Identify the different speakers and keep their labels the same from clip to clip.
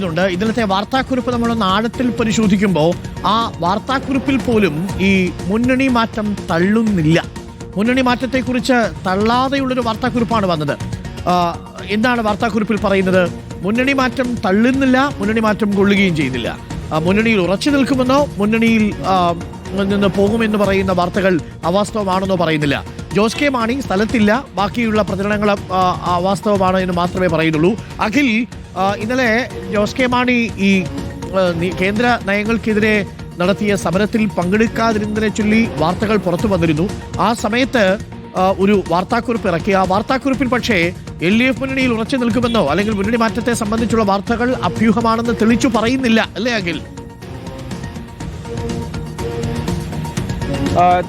Speaker 1: ണ്ട് ഇന്നലത്തെ വാർത്താക്കുറിപ്പ് നമ്മളൊന്ന് ആഴത്തിൽ പരിശോധിക്കുമ്പോൾ ആ വാർത്താക്കുറിപ്പിൽ പോലും ഈ മുന്നണി മാറ്റം തള്ളുന്നില്ല. മുന്നണി മാറ്റത്തെക്കുറിച്ച് തള്ളാതെയുള്ളൊരു വാർത്താക്കുറിപ്പാണ് വന്നത്. എന്താണ് വാർത്താക്കുറിപ്പിൽ പറയുന്നത്? മുന്നണി മാറ്റം തള്ളുന്നില്ല, മുന്നണി മാറ്റം കൊള്ളുകയും ചെയ്യുന്നില്ല. മുന്നണിയിൽ ഉറച്ചു നിൽക്കുമെന്നോ മുന്നണിയിൽ നിന്ന് പോകുമെന്ന് പറയുന്ന വാർത്തകൾ അവാസ്തവമാണെന്നോ പറയുന്നില്ല. ജോസ് കെ മാണി സ്ഥലത്തില്ല, ബാക്കിയുള്ള പ്രചരണങ്ങൾ അവാസ്തവമാണ് എന്ന് മാത്രമേ പറയുന്നുള്ളൂ. അഖിൽ, ഇന്നലെ ജോസ് കെ മാണി ഈ കേന്ദ്ര നയങ്ങൾക്കെതിരെ നടത്തിയ സമരത്തിൽ പങ്കെടുക്കാതിരുന്നതിനെ ചൊല്ലി വാർത്തകൾ പുറത്തു വന്നിരുന്നു. ആ സമയത്ത് ഒരു വാർത്താക്കുറിപ്പ് ഇറക്കി. ആ വാർത്താക്കുറിപ്പിൽ പക്ഷേ LDF മുന്നണിയിൽ ഉറച്ചു നിൽക്കുമെന്നോ അല്ലെങ്കിൽ മുന്നണി മാറ്റത്തെ സംബന്ധിച്ചുള്ള വാർത്തകൾ അഭ്യൂഹമാണെന്ന് തെളിച്ചു പറയുന്നില്ല, അല്ലേ അഖിൽ?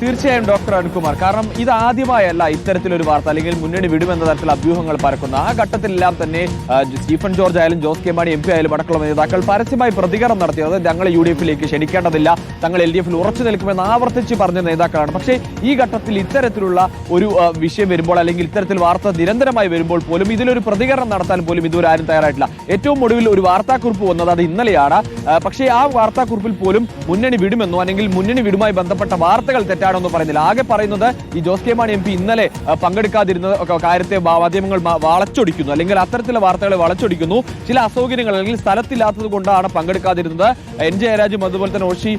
Speaker 2: തീർച്ചയായും ഡോക്ടർ അരുൺകുമാർ, കാരണം ഇത് ആദ്യമായല്ല ഇത്തരത്തിലൊരു വാർത്ത അല്ലെങ്കിൽ മുന്നണി വിടുമെന്ന തരത്തിൽ അഭ്യൂഹങ്ങൾ പരക്കുന്ന. ആ ഘട്ടത്തിലെല്ലാം തന്നെ സ്റ്റീഫൻ ജോർജ് ആയാലും ജോസ് കെ മാണി MP ആയാലും അടക്കമുള്ള നേതാക്കൾ പരസ്യമായി പ്രതികരണം നടത്തിയത് തങ്ങളെ UDF-ലേക്ക് ക്ഷണിക്കേണ്ടതില്ല, തങ്ങൾ LDF-ൽ ഉറച്ചു നിൽക്കുമെന്ന് ആവർത്തിച്ച് പറഞ്ഞ നേതാക്കളാണ്. പക്ഷേ ഈ ഘട്ടത്തിൽ ഇത്തരത്തിലുള്ള ഒരു വിഷയം വരുമ്പോൾ അല്ലെങ്കിൽ ഇത്തരത്തിൽ വാർത്ത നിരന്തരമായി വരുമ്പോൾ പോലും ഇതിലൊരു പ്രതികരണം നടത്താൻ പോലും ഇതുവരെ ആരും തയ്യാറായിട്ടില്ല. ഏറ്റവും ഒടുവിൽ ഒരു വാർത്താക്കുറിപ്പ് വന്നത് അത് ഇന്നലെയാണ്. പക്ഷേ ആ വാർത്താക്കുറിപ്പിൽ പോലും മുന്നണി വിടുമെന്നോ അല്ലെങ്കിൽ മുന്നണി വിടുമായി ബന്ധപ്പെട്ട വാർത്തകൾ തെറ്റാണെന്ന് പറയുന്നില്ല. ആകെ പറയുന്നത് ഈ ജോസ് കെ മാണി MP ഇന്നലെ പങ്കെടുക്കാതിരുന്ന കാര്യത്തെ മാധ്യമങ്ങൾ വളച്ചൊടിക്കുന്നു, അല്ലെങ്കിൽ അത്തരത്തിലുള്ള വാർത്തകളെ വളച്ചൊടിക്കുന്നു. ചില അസൗകര്യങ്ങൾ അല്ലെങ്കിൽ സ്ഥലത്തില്ലാത്തത് കൊണ്ടാണ് പങ്കെടുക്കാതിരുന്നത്. N ജയരാജും അതുപോലെ തന്നെ റോഷി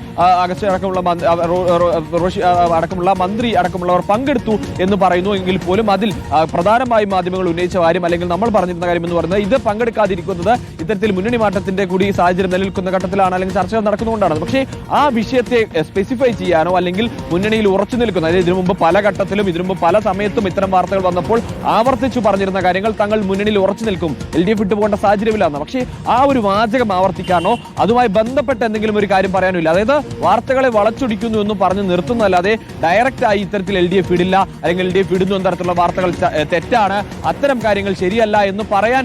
Speaker 2: അടക്കമുള്ള മന്ത്രി അടക്കമുള്ളവർ പങ്കെടുത്തു എന്ന് പറയുന്നു. എങ്കിൽ പോലും അതിൽ പ്രധാനമായും മാധ്യമങ്ങൾ ഉന്നയിച്ച കാര്യം അല്ലെങ്കിൽ നമ്മൾ പറഞ്ഞിരുന്ന കാര്യം എന്ന് പറയുന്നത് ഇത് പങ്കെടുക്കാതിരിക്കുന്നത് ഇത്തരത്തിൽ മുന്നണി മാറ്റത്തിന്റെ കൂടി സാഹചര്യം നിലനിൽക്കുന്ന ഘട്ടത്തിലാണ് അല്ലെങ്കിൽ ചർച്ചകൾ നടക്കുന്നതുകൊണ്ടാണ്. പക്ഷേ ആ വിഷയത്തെ സ്പെസിഫൈ ചെയ്യാനോ അല്ലെങ്കിൽ മുന്നണിയിൽ ഉറച്ചു നിൽക്കുന്ന, അതായത് ഇതിനു മുമ്പ് പല ഘട്ടത്തിലും ഇതിനു മുമ്പ് പല സമയത്തും ഇത്തരം വാർത്തകൾ വന്നപ്പോൾ ആവർത്തിച്ചു പറഞ്ഞിരുന്ന കാര്യങ്ങൾ തങ്ങൾ മുന്നണിയിൽ ഉറച്ചു നിൽക്കും, LDF വിട്ടു പോകേണ്ട സാഹചര്യമില്ലാന്ന്. പക്ഷേ ആ ഒരു വാചകം ആവർത്തിക്കാനോ അതുമായി ബന്ധപ്പെട്ട എന്തെങ്കിലും ഒരു കാര്യം പറയാനോ ഇല്ല. അതായത് വാർത്തകളെ വളച്ചൊടിക്കുന്നു എന്ന് പറഞ്ഞ് നിർത്തുന്നതല്ലാതെ ഡയറക്റ്റ് ആയി ഇത്തരത്തിൽ LDF ഇടില്ല അല്ലെങ്കിൽ LDF ഇടുന്നു എന്ന തരത്തിലുള്ള വാർത്തകൾ തെറ്റാണ്, അത്തരം കാര്യങ്ങൾ ശരിയല്ല എന്ന് പറയാൻ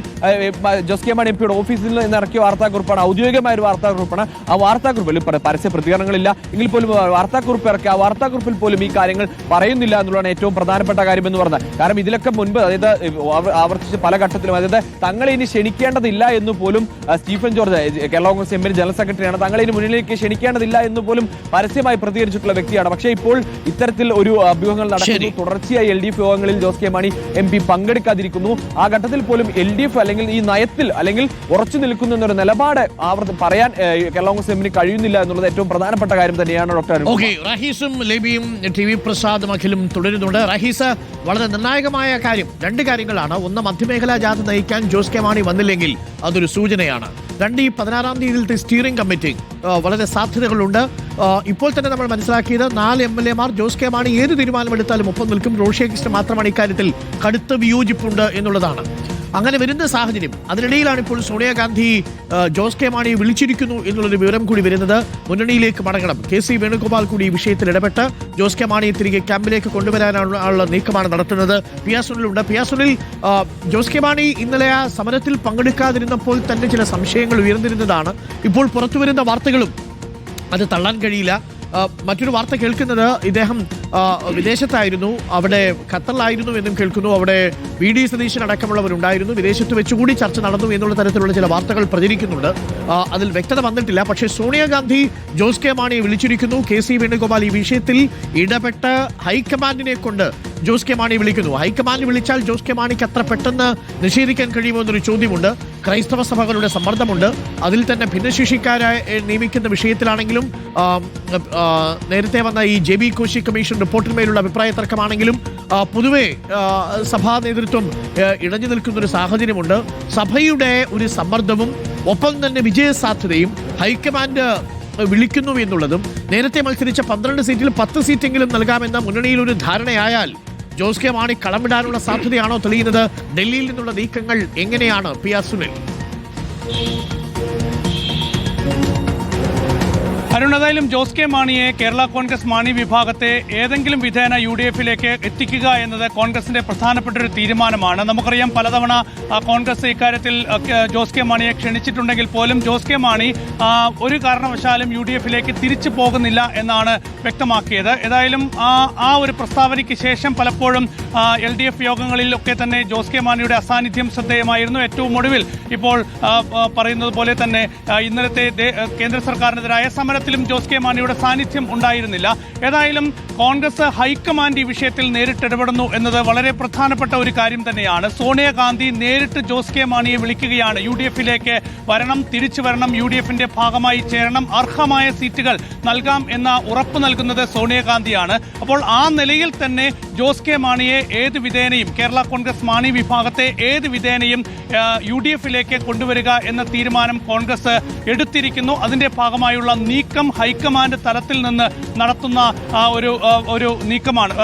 Speaker 2: ജോസ് കെ മാണി MP യുടെ ഓഫീസിൽ നിന്ന് ഇറക്കിയ വാർത്താക്കുറിപ്പാണ്, ഔദ്യോഗികമായ ഒരു വാർത്താക്കുറിപ്പാണ്. ആ വാർത്താക്കുറിപ്പിൽ പരസ്യ പ്രതികരണങ്ങളില്ല എങ്കിൽ പോലും വാർത്താക്കുറിപ്പ് ഇറക്കി. ആ വാർത്താക്കുറിപ്പിൽ പോലും ഈ കാര്യങ്ങൾ പറയുന്നില്ല എന്നുള്ളതാണ് ഏറ്റവും പ്രധാനപ്പെട്ട കാര്യം എന്ന് പറഞ്ഞത്. കാരണം ഇതിലൊക്കെ മുൻപ് അതായത് ആവർത്തിച്ച് പല ഘട്ടത്തിലും അതായത് തങ്ങളെ ഇനി ക്ഷണിക്കേണ്ടതില്ല എന്ന് പോലും Stephen George, Kerala Congress M general സെക്രട്ടറിയാണ്, തങ്ങളെ ഇനി മുന്നിലേക്ക് ക്ഷണിക്കേണ്ടതില്ല എന്ന് പോലും പരസ്യമായി പ്രതികരിച്ചിട്ടുള്ള വ്യക്തിയാണ്. പക്ഷേ ഇപ്പോൾ ഇത്തരത്തിൽ ഒരു അഭ്യൂഹങ്ങൾ നടക്കുന്നു. തുടർച്ചയായി LDF യോഗങ്ങളിൽ ജോസ് കെ മാണി MP പങ്കെടുക്കാതിരിക്കുന്നു. ആ ഘട്ടത്തിൽ പോലും LDF അല്ലെങ്കിൽ ഈ നയത്തിൽ അല്ലെങ്കിൽ ഉറച്ചു നിൽക്കുന്നു എന്നൊരു നിലപാട് പറയാൻ കേരള കോൺഗ്രസ് എമ്മിന് കഴിയുന്നില്ല എന്നുള്ളത് ഏറ്റവും പ്രധാനപ്പെട്ട കാര്യം തന്നെയാണ്. ഡോക്ടർ
Speaker 1: റഹീസും ലേബിയും TV പ്രസാദും അഖിലും തുടരുന്നുണ്ട്. റഹീസ്, വളരെ നിർണായകമായ കാര്യം, രണ്ട് കാര്യങ്ങളാണ്. ഒന്ന്, മധ്യമേഖലാ ജാഥ നയിക്കാൻ ജോസ് കെ മാണി വന്നില്ലെങ്കിൽ അതൊരു സൂചനയാണ്. രണ്ട്, ഈ 16-ാം തീയതിയിലത്തെ സ്റ്റിയറിംഗ് കമ്മിറ്റി വളരെ സാധ്യതകളുണ്ട്. ഇപ്പോൾ തന്നെ നമ്മൾ മനസ്സിലാക്കിയത് 4 MLA-മാർ ജോസ് കെ മാണി ഏത് തീരുമാനമെടുത്താലും ഒപ്പം നിൽക്കും. റോഷി അഗസ്റ്റിൻ മാത്രമാണ് ഇക്കാര്യത്തിൽ കടുത്ത വിയോജിപ്പുണ്ട് എന്നുള്ളതാണ്. അങ്ങനെ വരുന്ന സാഹചര്യം, അതിനിടയിലാണ് ഇപ്പോൾ സോണിയാഗാന്ധി ജോസ് കെ മാണിയെ വിളിച്ചിരിക്കുന്നു എന്നുള്ളൊരു വിവരം കൂടി വരുന്നത്. മുന്നണിയിലേക്ക് മടങ്ങണം, KC വേണുഗോപാൽ കൂടി ഈ വിഷയത്തിൽ ഇടപെട്ട് ജോസ് കെ മാണിയെ തിരികെ ക്യാമ്പിലേക്ക് കൊണ്ടുവരാനുള്ള നീക്കമാണ് നടത്തുന്നത്. PR സുനിലുണ്ട്. PR Sunil, Jose K Mani ഇന്നലെ ആ സമരത്തിൽ പങ്കെടുക്കാതിരുന്നപ്പോൾ തന്നെ ചില സംശയങ്ങൾ ഉയർന്നിരുന്നതാണ്. ഇപ്പോൾ പുറത്തുവരുന്ന വാർത്തകളും അത് തള്ളാൻ കഴിയില്ല. മറ്റൊരു വാർത്ത കേൾക്കുന്നത് ഇദ്ദേഹം വിദേശത്തായിരുന്നു, അവിടെ ഖത്തറിലായിരുന്നു എന്നും കേൾക്കുന്നു. അവിടെ VD സതീശൻ അടക്കമുള്ളവരുണ്ടായിരുന്നു. വിദേശത്ത് വെച്ചുകൂടി ചർച്ച നടന്നു എന്നുള്ള തരത്തിലുള്ള ചില വാർത്തകൾ പ്രചരിക്കുന്നുണ്ട്. അതിൽ വ്യക്തത വന്നിട്ടില്ല. പക്ഷേ സോണിയാഗാന്ധി ജോസ് കെ മാണിയെ വിളിച്ചിരിക്കുന്നു. KC വേണുഗോപാൽ ഈ വിഷയത്തിൽ ഇടപെട്ട് ഹൈക്കമാൻഡിനെ കൊണ്ട് ജോസ് കെ മാണി വിളിക്കുന്നു. ഹൈക്കമാൻഡ് വിളിച്ചാൽ ജോസ് കെ മാണിക്ക് അത്ര പെട്ടെന്ന് നിഷേധിക്കാൻ കഴിയുമോ എന്നൊരു ചോദ്യമുണ്ട്. ക്രൈസ്തവ സഭകളുടെ സമ്മർദ്ദമുണ്ട്. അതിൽ തന്നെ ഭിന്നശേഷിക്കാരെ നിയമിക്കുന്ന വിഷയത്തിലാണെങ്കിലും നേരത്തെ വന്ന ഈ JB കോശി കമ്മീഷൻ റിപ്പോർട്ടിന്മേലുള്ള അഭിപ്രായ തർക്കമാണെങ്കിലും പൊതുവെ സഭാ നേതൃത്വം ഇടഞ്ഞു നിൽക്കുന്നൊരു സാഹചര്യമുണ്ട്. സഭയുടെ ഒരു സമ്മർദ്ദവും ഒപ്പം തന്നെ വിജയസാധ്യതയും ഹൈക്കമാൻഡ് വിളിക്കുന്നു എന്നുള്ളതും, നേരത്തെ മത്സരിച്ച 12 സീറ്റിൽ 10 സീറ്റെങ്കിലും നൽകാമെന്ന മുന്നണിയിൽ ഒരു ധാരണയായാൽ ജോസ് കെ മാണി കളമിടാനുള്ള സാധ്യതയാണോ തെളിയുന്നത്? ഡൽഹിയിൽ നിന്നുള്ള നീക്കങ്ങൾ എങ്ങനെയാണ് PR സുനിൽ?
Speaker 3: അരുൺ, ഏതായാലും ജോസ് കെ മാണിയെ കേരള കോൺഗ്രസ് മാണി വിഭാഗത്തെ ഏതെങ്കിലും വിധേന UDF-ലേക്ക് എത്തിക്കുക എന്നത് കോൺഗ്രസിന്റെ പ്രധാനപ്പെട്ട ഒരു തീരുമാനമാണ്. നമുക്കറിയാം പലതവണ കോൺഗ്രസ് ഇക്കാര്യത്തിൽ ജോസ് കെ മാണിയെ ക്ഷണിച്ചിട്ടുണ്ടെങ്കിൽ പോലും ജോസ് കെ മാണി ഒരു കാരണവശാലും UDF-ലേക്ക് തിരിച്ചു പോകുന്നില്ല എന്നാണ് വ്യക്തമാക്കിയത്. ഏതായാലും ആ ഒരു പ്രസ്താവനയ്ക്ക് ശേഷം പലപ്പോഴും LDF യോഗങ്ങളിലൊക്കെ തന്നെ ജോസ് കെ മാണിയുടെ അസാന്നിധ്യം ശ്രദ്ധേയമായിരുന്നു. ഏറ്റവും ഒടുവിൽ ഇപ്പോൾ പറയുന്നത് പോലെ തന്നെ ഇന്നലത്തെ കേന്ദ്ര സർക്കാരിനെതിരായ സമരത്തിലും ജോസ് കെ മാണിയുടെ സാന്നിധ്യം ഉണ്ടായിരുന്നില്ല. ഏതായാലും കോൺഗ്രസ് ഹൈക്കമാൻഡ് ഈ വിഷയത്തിൽ നേരിട്ട് ഇടപെടുന്നു എന്നത് വളരെ പ്രധാനപ്പെട്ട ഒരു കാര്യം തന്നെയാണ്. സോണിയാഗാന്ധി നേരിട്ട് ജോസ് കെ മാണിയെ വിളിക്കുകയാണ്. UDF-ലേക്ക് വരണം, തിരിച്ചു വരണം, UDF-ന്റെ ഭാഗമായി ചേരണം, അർഹമായ സീറ്റുകൾ നൽകാം എന്ന ഉറപ്പ് നൽകുന്നത് സോണിയാഗാന്ധിയാണ്. അപ്പോൾ ആ നിലയിൽ തന്നെ ജോസ് കെ മാണിയെ ഏത് വിധേനയും കേരള കോൺഗ്രസ് മാണി വിഭാഗത്തെ ഏത് വിധേനയും UDF-ലേക്ക് കൊണ്ടുവരിക എന്ന തീരുമാനം കോൺഗ്രസ് എടുത്തിരിക്കുന്നു. അതിന്റെ ഭാഗമായുള്ള നീക്കം ഹൈക്കമാൻഡ് തലത്തിൽ നിന്ന് നടത്തുന്ന ഒരു നീക്കമാണ്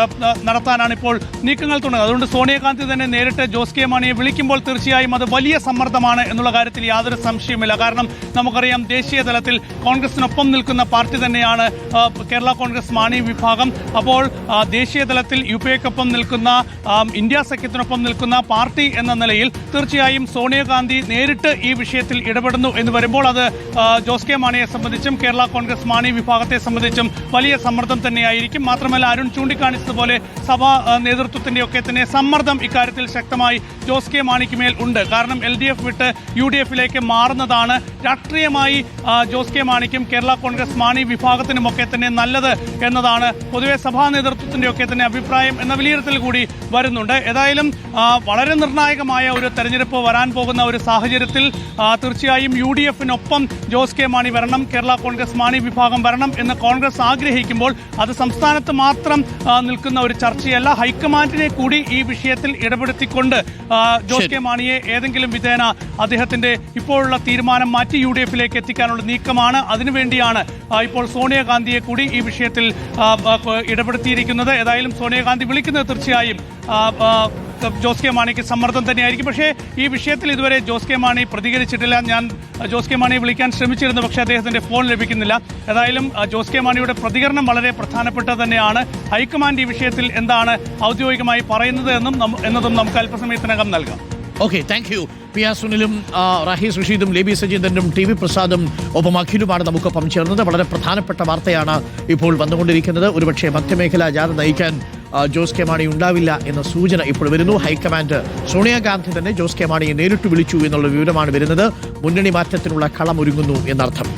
Speaker 3: നടത്താനാണ് ഇപ്പോൾ നീക്കങ്ങൾ തുടങ്ങുന്നത്. അതുകൊണ്ട് സോണിയാഗാന്ധി തന്നെ നേരിട്ട് ജോസ് കെ മാണിയെ വിളിക്കുമ്പോൾ തീർച്ചയായും അത് വലിയ സമ്മർദ്ദമാണ് എന്നുള്ള കാര്യത്തിൽ യാതൊരു സംശയവുമില്ല. കാരണം നമുക്കറിയാം ദേശീയ തലത്തിൽ കോൺഗ്രസിനൊപ്പം നിൽക്കുന്ന പാർട്ടി തന്നെയാണ് കേരള കോൺഗ്രസ് മാണി വിഭാഗം. അപ്പോൾ ദേശീയ തലത്തിൽ UPA-ക്കൊപ്പം നിൽക്കുന്ന ഇന്ത്യ സഖ്യത്തിനൊപ്പം നിൽക്കുന്ന പാർട്ടി എന്ന നിലയിൽ തീർച്ചയായും സോണിയാഗാന്ധി നേരിട്ട് ഈ വിഷയത്തിൽ ഇടപെടുന്നു എന്ന് വരുമ്പോൾ അത് ജോസ് കെ മാണിയെ സംബന്ധിച്ചും കേരള കോൺഗ്രസ് മാണി വിഭാഗത്തെ സംബന്ധിച്ചും വലിയ സമ്മർദ്ദം തന്നെയായിരിക്കും. മാത്രമല്ല അരുൺ ചൂണ്ടിക്കാണിച്ചതുപോലെ സഭാ നേതൃത്വത്തിന്റെ ഒക്കെ തന്നെ സമ്മർദ്ദം ഇക്കാര്യത്തിൽ ശക്തമായി ജോസ് കെ മാണിക്ക് മേൽ ഉണ്ട്. കാരണം LDF വിട്ട് UDF-ലേക്ക് മാറുന്നതാണ് രാഷ്ട്രീയമായി ജോസ് കെ മാണിക്കും കേരള കോൺഗ്രസ് മാണി വിഭാഗത്തിനുമൊക്കെ തന്നെ നല്ലത് എന്നതാണ് പൊതുവെ സഭാ നേതൃത്വത്തിന്റെ ഒക്കെ തന്നെ അഭിപ്രായം എന്ന വിലയിരുത്തൽ കൂടി വരുന്നുണ്ട്. ഏതായാലും വളരെ നിർണായകമായ ഒരു തെരഞ്ഞെടുപ്പ് വരാൻ പോകുന്ന ഒരു സാഹചര്യത്തിൽ തീർച്ചയായും UDF-നൊപ്പം ജോസ് കെ മാണി വരണം, കേരള കോൺഗ്രസ് മാണി വിഭാഗം വരണം എന്ന് കോൺഗ്രസ് ആഗ്രഹിക്കുമ്പോൾ അത് സംസ്ഥാനത്ത് മാത്രം നിൽക്കുന്ന ഒരു ചർച്ചയല്ല. ഹൈക്കമാൻഡിനെ കൂടി ഈ വിഷയത്തിൽ ഇടപെടുത്തിക്കൊണ്ട് ജോസ് കെ മാണിയെ ഏതെങ്കിലും വിധേന അദ്ദേഹത്തിന്റെ ഇപ്പോഴുള്ള തീരുമാനം മാറ്റി UDF-ലേക്ക് എത്തിക്കാനുള്ള നീക്കമാണ്. അതിനുവേണ്ടിയാണ് ഇപ്പോൾ സോണിയാഗാന്ധിയെ കൂടി ഈ വിഷയത്തിൽ ഇടപെടുത്തിയിരിക്കുന്നത്. ഏതായാലും സോണിയാഗാന്ധി വിളിക്കുന്നത് തീർച്ചയായും ജോസ് കെ മാണിക്ക് സമ്മർദ്ദം തന്നെയായിരിക്കും. പക്ഷേ ഈ വിഷയത്തിൽ ഇതുവരെ ജോസ് കെ മാണി പ്രതികരിച്ചിട്ടില്ല. ഞാൻ ജോസ് കെ മാണിയെ വിളിക്കാൻ ശ്രമിച്ചിരുന്നു, പക്ഷേ അദ്ദേഹത്തിന്റെ ഫോൺ ലഭിക്കുന്നില്ല. ഏതായാലും ജോസ് കെ മാണിയുടെ പ്രതികരണം വളരെ പ്രധാനപ്പെട്ടത് തന്നെയാണ്. ഹൈക്കമാൻഡ് ഈ വിഷയത്തിൽ എന്താണ് ഔദ്യോഗികമായി പറയുന്നത് എന്നതും നമുക്ക് അല്പസമയത്തിനകം നൽകാം.
Speaker 1: Okay, thank you. P R സുനിലും റഹീസ് റഷീദും ലേബി സജീന്ദ്രനും TV പ്രസാദും ഒപ്പം അഖിലുമാണ് നമുക്കൊപ്പം ചേർന്നത്. വളരെ പ്രധാനപ്പെട്ട വാർത്തയാണ് ഇപ്പോൾ വന്നുകൊണ്ടിരിക്കുന്നത്. ഒരുപക്ഷെ മധ്യമേഖലാ ജാഥ നയിക്കാൻ ജോസ് കെ മാണി ഉണ്ടാവില്ല എന്ന സൂചന ഇപ്പോൾ വരുന്നു. ഹൈക്കമാൻഡ് സോണിയാഗാന്ധി തന്നെ ജോസ് കെ മാണിയെ നേരിട്ട് വിളിച്ചു എന്നുള്ള വിവരമാണ് വരുന്നത്. മുന്നണി മാറ്റത്തിനുള്ള കളം ഒരുങ്ങുന്നു എന്നർത്ഥം.